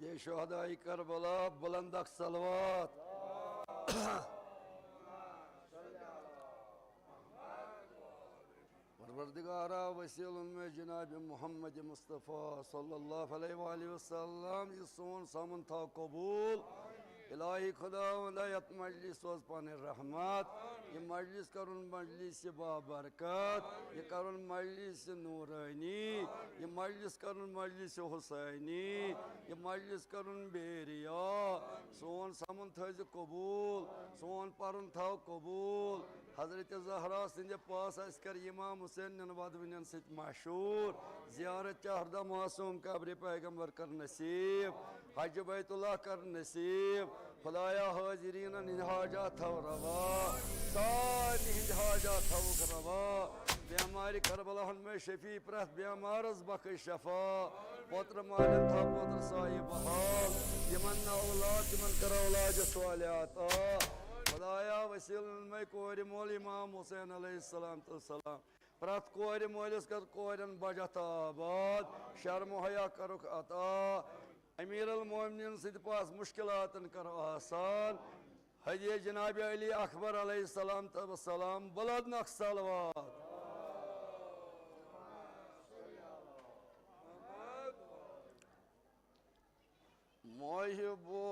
ये शुहदाए करबला बुलंद सलवात। परवरदिगारा वसील में जनाब मोहम्मद मुस्तफ़ा सल्लल्लाहु अलैहि वसल्लम ये सोन सामन था कबूल। इलाही खुदा वलायत मजलिस सोज पाने रहमत। ये मजलिस करुन मजलिस बाबरकत। ये करुन मजलिस नूरानी। ये मजलिस करुन मजलिस हुसैनी। ये मजलिस करुन बेरिया। सोन सामन थज कबूल। सोन परन था कबूल। हजरत ज़हरा सिंध पास अस्कर इमाम हुसैन नवादविन सत मशहूर। ज़ियारत हरदा मासूम कब्र पैगम्बर कर नसीब। हज बैतुल्लाह कर नसीब। खुदाया हाजिरीन हाजात थव रवा। सारी हाजात थव रवा। बेमारी करबला में शफी प्रत बेमारस बख शफा। पोत्र मालिन था पोत्र साहिब बहाल। यमन औलाद यमन कर औलाद सवालियात। खुदाया वसील में कोर मोल इमाम हुसैन अलैहिस्सलाम प्रत कोर मोलिस कर कोरन बजत आबाद। शर्म हया करुक अता। अमीर अल मोमिनीन सिद पास मुश्किलातन कर आसान। हजे जनाब अली अकबर अलैहिस्सलाम तब बुलंद सलवात। मोहिबो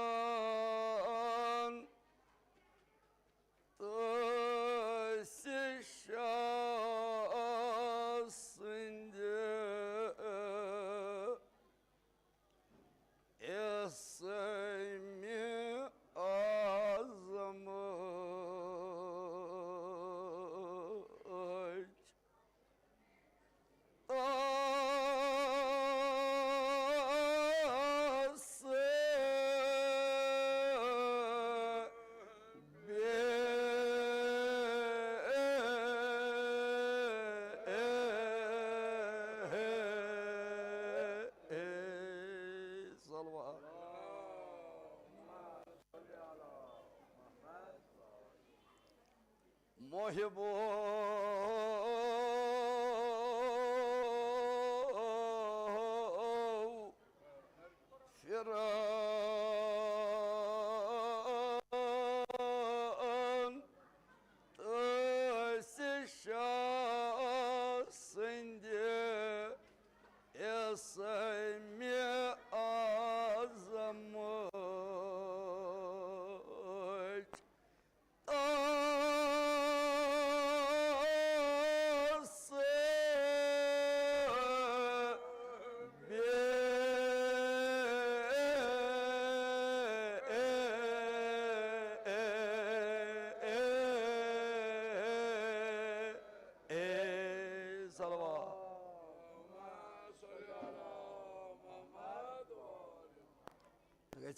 फिरान तो सिंध इसमें आजम मोहिबो फिरान सिंध इसमें आजम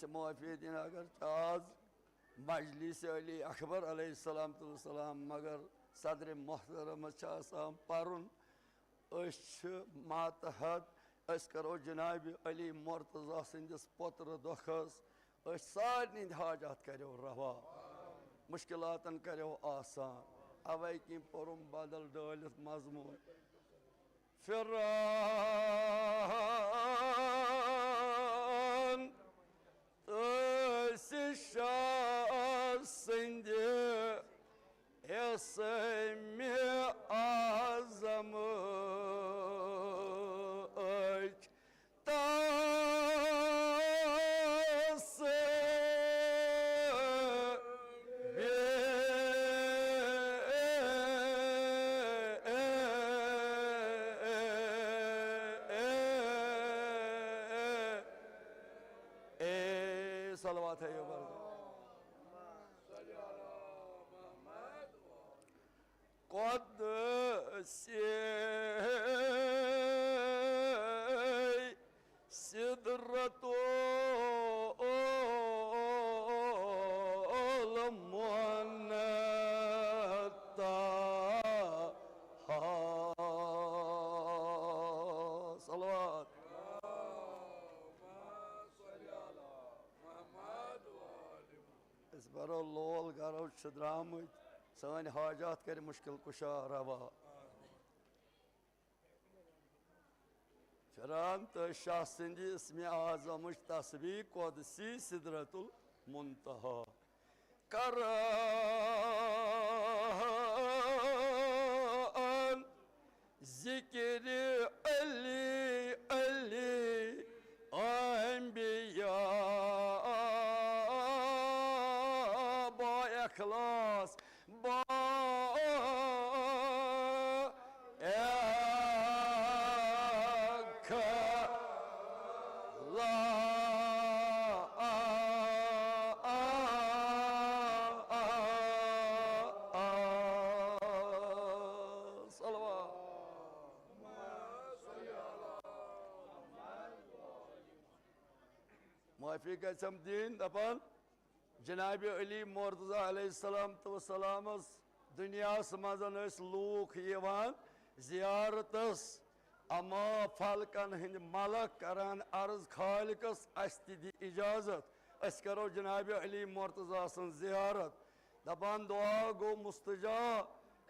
माफी दिन अगर आज मजलिस अली अकबर अलैहिस्सलाम मगर सदर मोहतरम पर्न मातहत करो जनाब अली मुर्तज़ा सिंदिस पुत्र दुखस सारे हाजात करो रवा मुश्किलातन करो आसान अवै कि पुरुम बदल डालित मजमून फिरान सिंध इसमें आजम सलवात है कद से सिदरतो मुन्नता द्रामत सान हाजात कर मुश्किल कुशा रवा फिरान तो शाह सिंदी इसमें आजम तस्वीर क़ुदसी सिदरतुल मुंतहा करान जिक्र अली अली अंबिया बा इखलास बा माफी गम दिन दपान जनाब अली मुर्तज़ा अलैहिस्सलाम तो सलाम दुनिया मजन लूख जियारतस अमा फलकन हंद मलक करान अर्ज खालिकस अस दी इजाजत अस करो जनाब अली मुर्तज़ा सन जियारत दपान दुआ गो मुस्तजा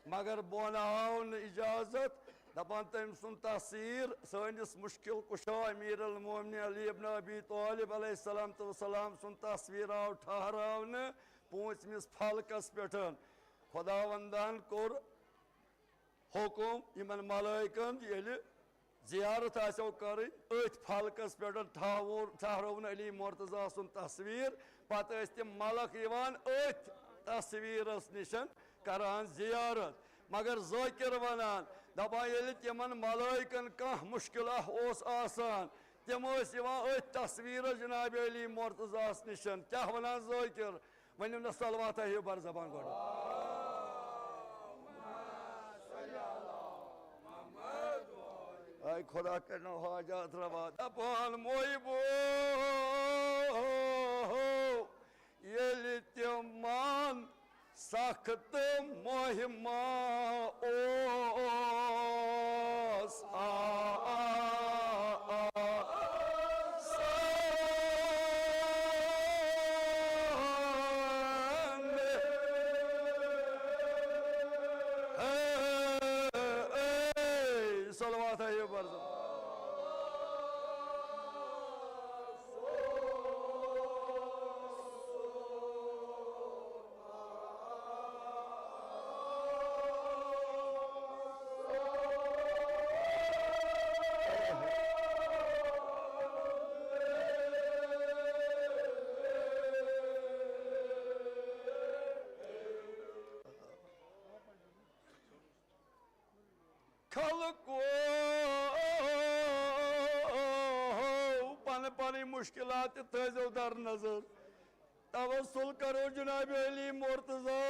मगर बोन आओ न इजाजत दपान तम सुन तस्वीर सनिस मुश्किल कुशा अमीर अल मोमिनीन अली इब्न अबी तालिब अलैहिस्सलाम तो सलाम सुन तस्वीर आओ ठहरावन पूंचमिस फलकस पेठ खुदावंदान कोर हुकुम इमन मलाइकन येले जियारत आसो करें अथ फलकस पे ठहरवन अली मुर्तज़ा सुन तस्वीर पत तम मलक अथ तस्वीरस निशन करान जियारत मगर ज़ाकिर वनान दपान ये तिमन मलाइकन कह मुश्किल आसान तम अथ तस्वीर जनाब अली मुर्तज़ा निशन क्या वनान ज़ाकिर वनु न सलवात हो बर जबान गो आई खुदा करना हाजात रवा दपान मोइबो ये तिमान सख्त मोहिमा ओस सलवात है ये बर्ज़ मुश्किलात थो दर नजर तवस्सुल करो जनाब अली मुर्तज़ा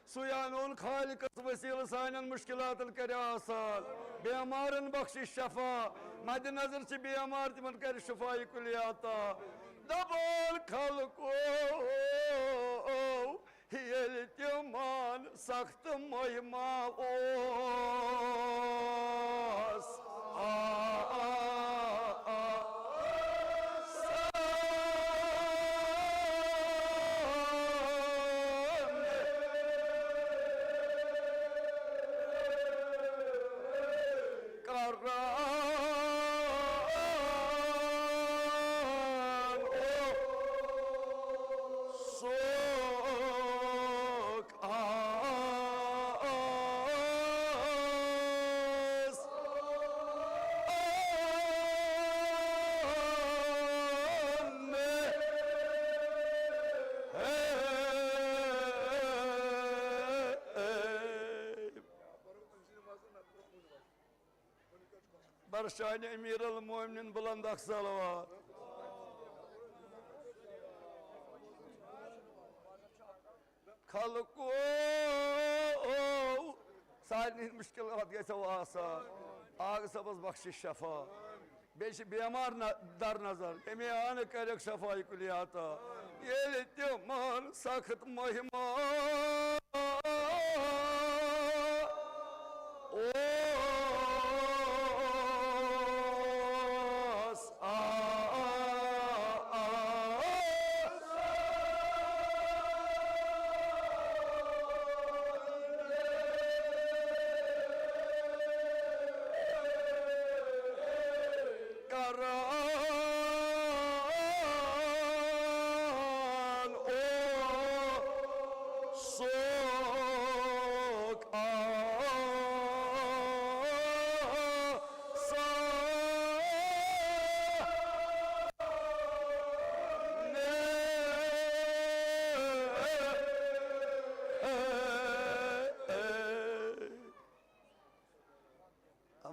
सुयानोन खालिकस वसील सान मुश्किलातन कर आसान बेमारन बख्शिश शफा मद नजर से बेमार तिमन कर शफाई कुलियाता दबाल खलको हियल तिमान सख्त महिमा ओस बरशान अमीर अल मोमिनीन बुलंद सलवात खलको सारी मुश्किल गो आसान आग सबस बख्शिश शफा बे बेमार दर नजर अमे आन कर शफाई कुलियाता ये तिमान सख्त महिमा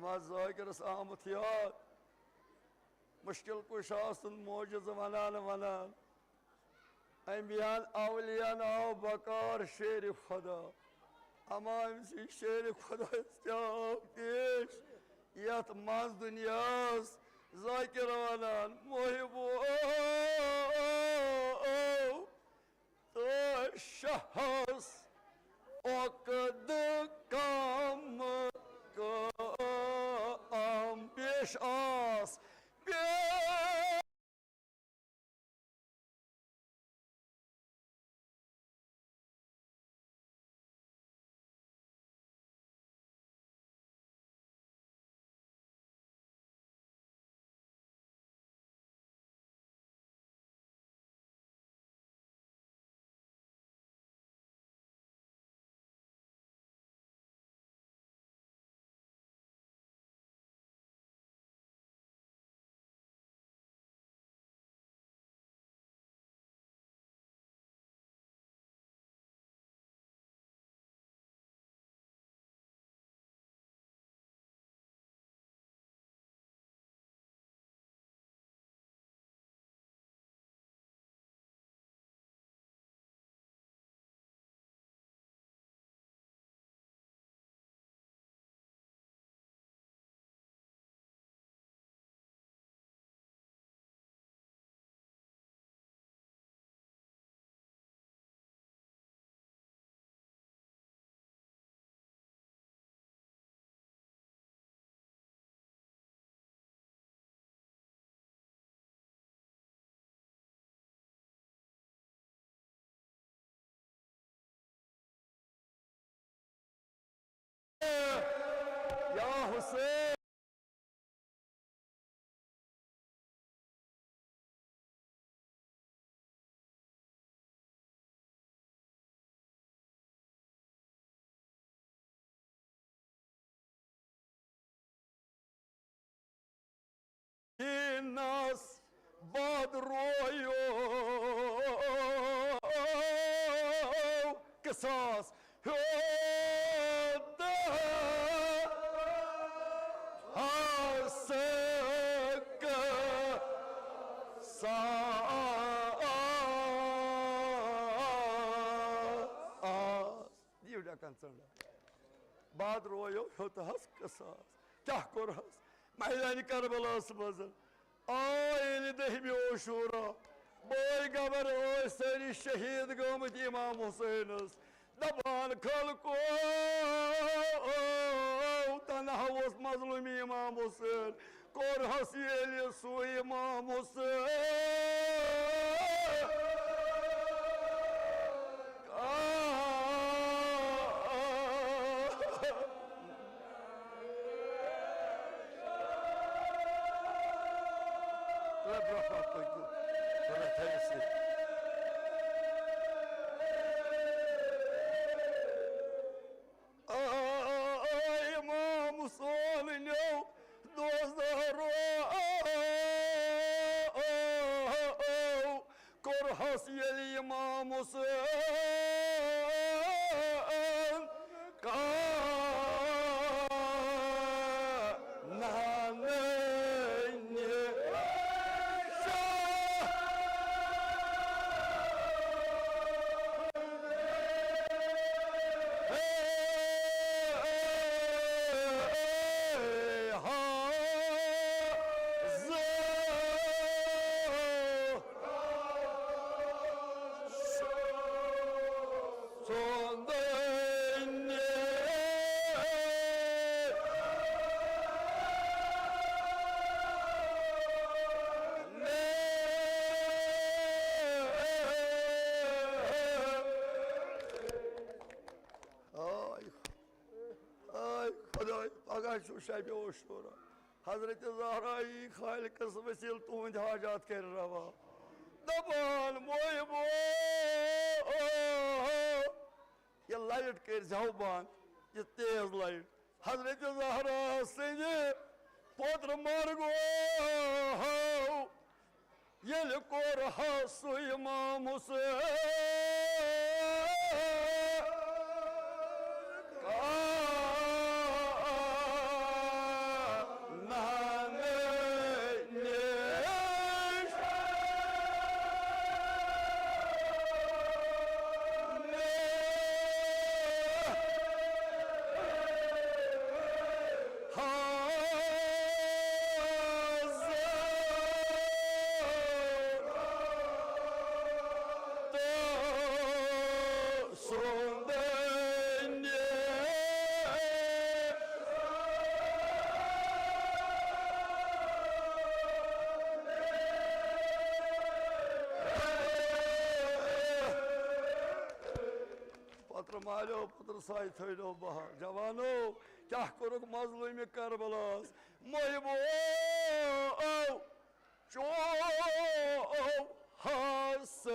नमाज ज़ाकिरस आमत याद मुश्किल कुशा सुन मोजिज़ वनान वनान अम्बियान अवलियान आओ बकार शेर खुदा अमाम सी शेर खुदा पेश यथ मज दुनियास ज़ाकिर वनान मोहिबो तो शहस ओकद काम पेश आस या हुसैन नास बाद रोयो किसास हो हसक सा बाद रोयो हस किसास क्या कोरहस मैदान करबलास मज आयन दहमी ओशूरा बोय गबर ओय सारी शहीद गमत इमाम हुसैनस दबान खलको तनहा ओस मजलूम इमाम हुसैन कोरहस येले सो इमाम हुसैन इमाम हुसैन का शब ओशूरा हजरत ज़हराई खालिकस वसील तुंद हाजात कर रवा दबान मोयबो ये लाइट कर जाओ बान ये तेज लाइट हजरत ज़हरा सिंह पोत्र मार्गो ये कोर हसु इमाम हुसैन वालो पुत्र साई थो बहा जवानो क्या करुक मजलूम करबलास मोहिबो चो हस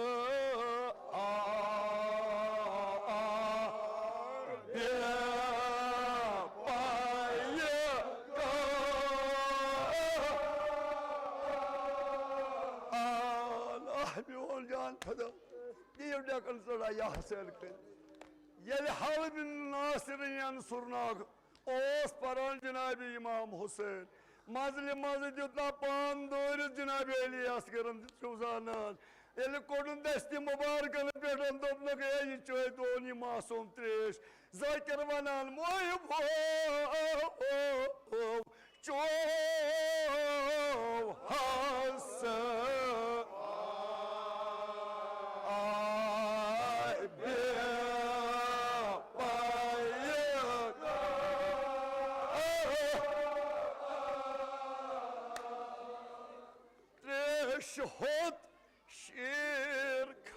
ये हल बिन नासिर सुरनाग ओस परान जनाब इमाम हुसैन मजल मज दुतना पान दौर जनाब अली असगरन सुजानान ये कोडन दस्ती मुबारकन पे दोपनक ये चोय दोनी मासूम त्रेश जाकिर वनान मोहिबो चो हस شهود شركار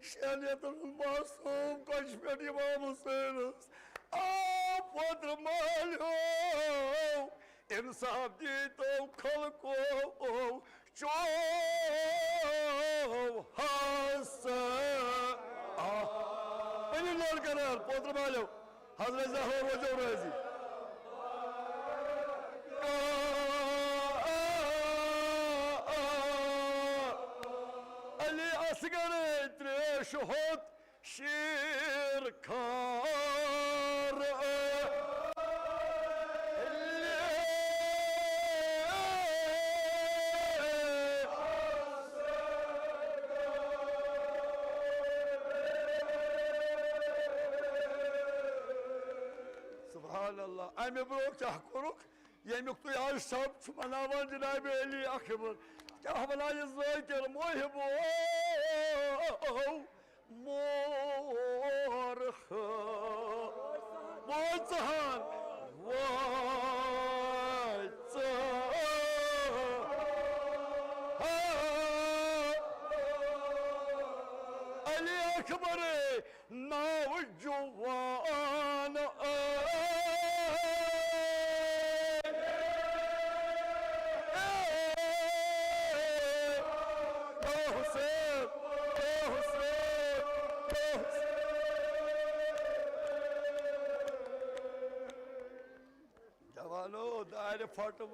شانية المعصوم كشف الإمام حسين أفضل مالهم इंसाफ दी तो खल को चो हस बनी लोड करार पोत्र मालो हजरत ज़हरा वजह राजी अली असगर त्रेश होत शिरकार अमे ब्रो क्या करुक यमुक तुम आज सब मनावान जनाब अली अकबर क्या वना यह ज़ाकिर मोहिबो मोर मोचहान अली अकबर नाव जुवान जवानो दायरे फाटो